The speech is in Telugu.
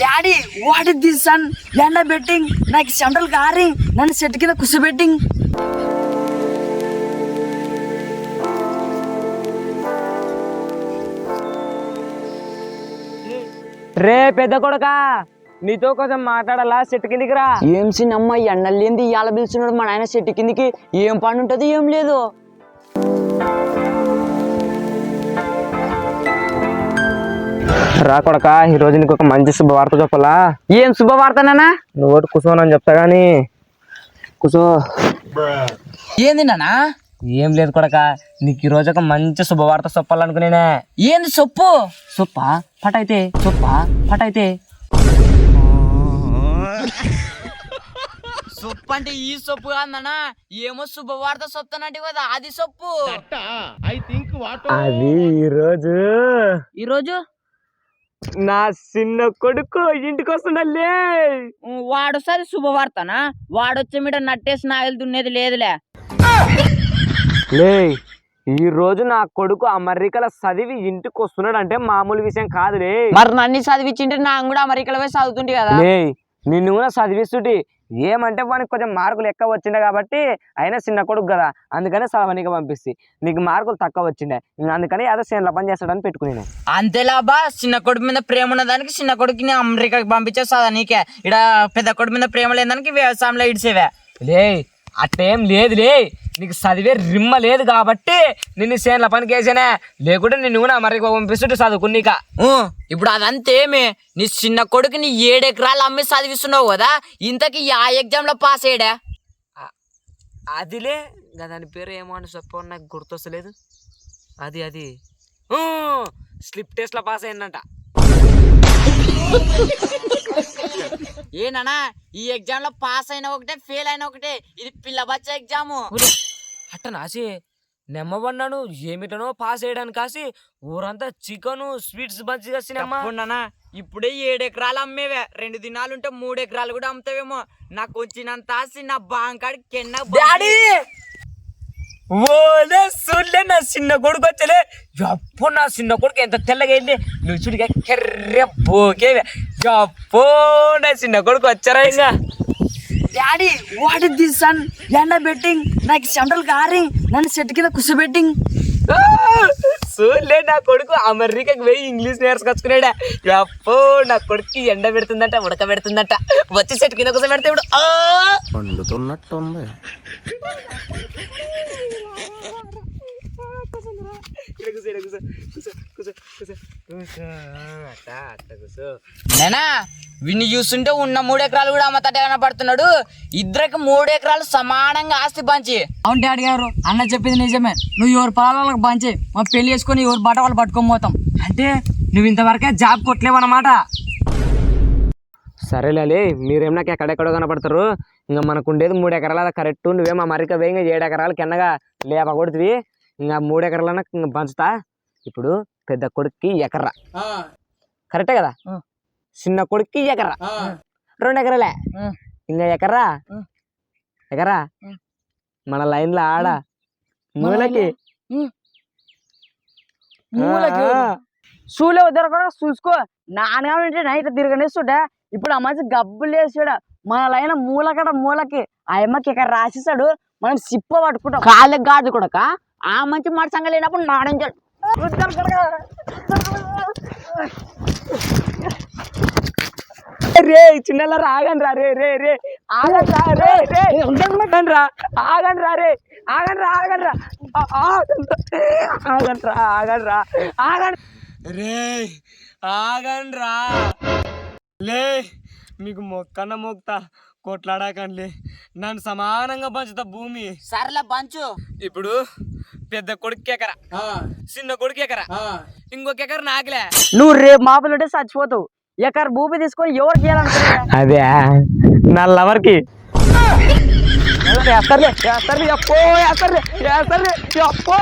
Daddy what is this sun ఎండ బెట్టింగ్ నాకు చెమటలు కారి నన్ను సెట్ కింద కుసబెట్టింగ్. రే పెద్ద కొడక నీతో కొంచెం మాట్లాడాలా చెట్టు కిందికి రా. ఏం సిన్నమ్మ ఎండలేంది ఇవాళ పిలుస్తున్నాడు మా నాయన చెట్టు కిందికి. ఏం పని ఉంటది ఏం లేదు. రా కొడక ఈ రోజు నీకు ఒక మంచి శుభవార్త చెప్పాలా. ఏం శుభవార్తనా? నువ్వు ఒకటి కూర్చోనని చెప్తా గానీ కూర్చో. ఏంది నానా? ఏం లేదు కొడక, నీకు ఈ రోజు ఒక మంచి శుభవార్త చెప్పాలనుకునేనే. ఏంది సొప్పు? సొప్ప పటైతే సొప్ప పటైతే సొప్పు అంటే ఈ సొప్పు కాదన్నా, ఏమో శుభవార్త సొప్తానంటే కదా అది సొప్పు. అది ఈరోజు నా చిన్న కొడుకు ఇంటికి వస్తుండలే. వాడొసారి శుభవార్తనా? వాడొచ్చే మీట నట్టేసి నాయలు దున్నేది లేదులే. లే ఈ రోజు నా కొడుకు అమెరికాలో చదివి ఇంటికి వస్తున్నాడు అంటే మామూలు విషయం కాదులే. మరి నన్ను చదివించింటే నాకు కూడా అమెరికాలో పోయి చదువుతుంటే కదా. లే నిన్ను కూడా చదివిస్తుంటే ఏమంటే వానికి కొంచెం మార్కులు ఎక్కువ వచ్చిండే కాబట్టి అయినా చిన్న కొడుకు కదా అందుకనే చదవనీకి పంపిస్తే నీకు మార్కులు తక్కువ వచ్చిండే అందుకని ఏదో సేన్ల పని చేస్తాడని పెట్టుకుని. అంతేలా బా, చిన్న కొడుకు మీద ప్రేమ ఉన్నదానికి చిన్న కొడుకుని అమెరికాకి పంపించే చదా నీకే. ఇక్కడ పెద్ద కొడుకు మీద ప్రేమ లేదానికి వ్యవసాయంలో ఇడిసేవే. లే అట్టేం లేదులే, నీకు చదివే రిమ్మ లేదు కాబట్టి నిన్ను సేన్ల పనికి వేసానే, లేకుంటే నిన్ను కూడా అమెరికా పంపిస్తుంటే చదువుకున్నాక. ఇప్పుడు అదంతేమే, నీ చిన్న కొడుకుని 7 ఎకరాలు అమ్మి చదివిస్తున్నావు కదా, ఇంతకి ఆ ఎగ్జామ్ లో పాస్ అయ్యాడా? అదిలే దాని పేరు ఏమో అని చెప్ప నాకు గుర్తొస్తలేదు. అది స్లిప్ టెస్ట్ లో పాస్ అయిందంట. ఏనా ఈ ఎగ్జామ్ లో పాస్ అయిన ఒకటే ఫెయిల్ అయిన ఒకటే, ఇది పిల్ల బచ్చ ఎగ్జాము. అట్ట నాసి నెమ్మబన్నాను ఏమిటనో పాస్ అయ్యడానికి కాసి ఊరంతా చికెన్ స్వీట్స్ మంచిగా తినమ్మా. ఇప్పుడే 7 ఎకరాలు అమ్మేవే, 2 దినాలుంటే 3 ఎకరాలు కూడా అమ్ముతావేమో. నాకు వచ్చినంత ఆస్తి నా బాంకాడి కెన్న. ఓలే చూడలే నా చిన్న కొడుకు వచ్చలే. ఎప్పు నా చిన్న కొడుకు ఎంత తెల్లగా అయింది నువ్వు చూడిగా కెర్రె పోకేవే. ఎప్పో నా చిన్న కొడుకు వచ్చారా ఇంకా. Daddy what is this sun ఎండ బెట్టింగ్ నాకు చెమటలు కారి నన్ను సెట్ కింద కుసబెట్టింగ్. చూడలే నా కొడుకు అమెరికాకి పోయి ఇంగ్లీష్ నేర్చుకొచ్చుకున్నాడా. ఎప్పో నా కొడుకు ఎండ పెడుతుందంట ఉడక పెడుతుందంట, వచ్చి సెట్ కింద కుస పెడితే ఇప్పుడు వండుతున్నట్టుంది. నేనా విన్ని చూస్తుంటే ఉన్న 3 ఎకరాలు కూడా అమ్మతట కనపడుతున్నాడు. ఇద్దరికి 3 ఎకరాలు సమానంగా ఆస్తి పంచి. అవును డాడీ గారు అన్న చెప్పింది నిజమే. నువ్వు ఎవరి పొలాలకు పంచి మా పెళ్లి చేసుకుని ఎవరు బట్ట వాళ్ళు పట్టుకొని పోతాం. అంటే నువ్వు ఇంతవరకే జాబ్ కొట్టలేవన్నమాట. సరేలే మీరేం నాకు ఎక్కడెక్కడో కనపడతారు. ఇంకా మనకు ఉండేది 3 ఎకరాల కరెక్ట్. నువ్వేమో అమెరికా పోయి ఇంకా 7 ఎకరాలు కిందగా లేపకూడదు. ఇంకా 3 ఎకరాలన్నా ఇంకా పంచుతా. ఇప్పుడు పెద్ద కొడుక్కి ఎకర్రా కరెక్టే కదా, చిన్న కొడుక్కి ఎకర్రా 2 ఎకరాలే. ఇంకా ఎకరా మన లైన్ లో ఆడ మూలకి షూలో వద్దరు కూడా చూసుకో. నాన్నగా నైట్ తిరగనిస్తుంటే ఇప్పుడు ఆ మంచి గబ్బులు వేసాడు. మన లైన్ మూలకి ఆ అమ్మకి ఇక్కడ రాసేసాడు. మనం సిప్ప పట్టుకుంటాం కాళ్ళకి కాదు కూడా. ఆ మంచి మాట సంగ లేనప్పుడు నాడించాడు. రే చిన్నలా రాగండి రా రే రే రే ఆగండి రా రే రే ఆగండి రా ఆగండి రా రే ఆగండి రా ఆగండి రా ఆగండి రా ఆగండి రా ఆగండి రే ఆగండి రా. లే మీకు మొక్కన్న మొక్తా కొట్లాడాకండి, నన్ను సమానంగా పంచుతా భూమి. సర్లే పంచు. ఇప్పుడు పెద్ద కొడుకు ఎకరా, చిన్న కొడుకు ఎకరా, ఇంకొక ఎకర నాకులే. నువ్వు రేపు మాపులుంటే చచ్చిపోతావు. ఎకర భూమి తీసుకొని ఎవరికి ఇవ్వాలనుకున్నా? అదే నా లవర్కి. వేస్తారులే వేస్తారులే ఎప్పో వేస్తారులే వేస్తారులే ఎప్పో.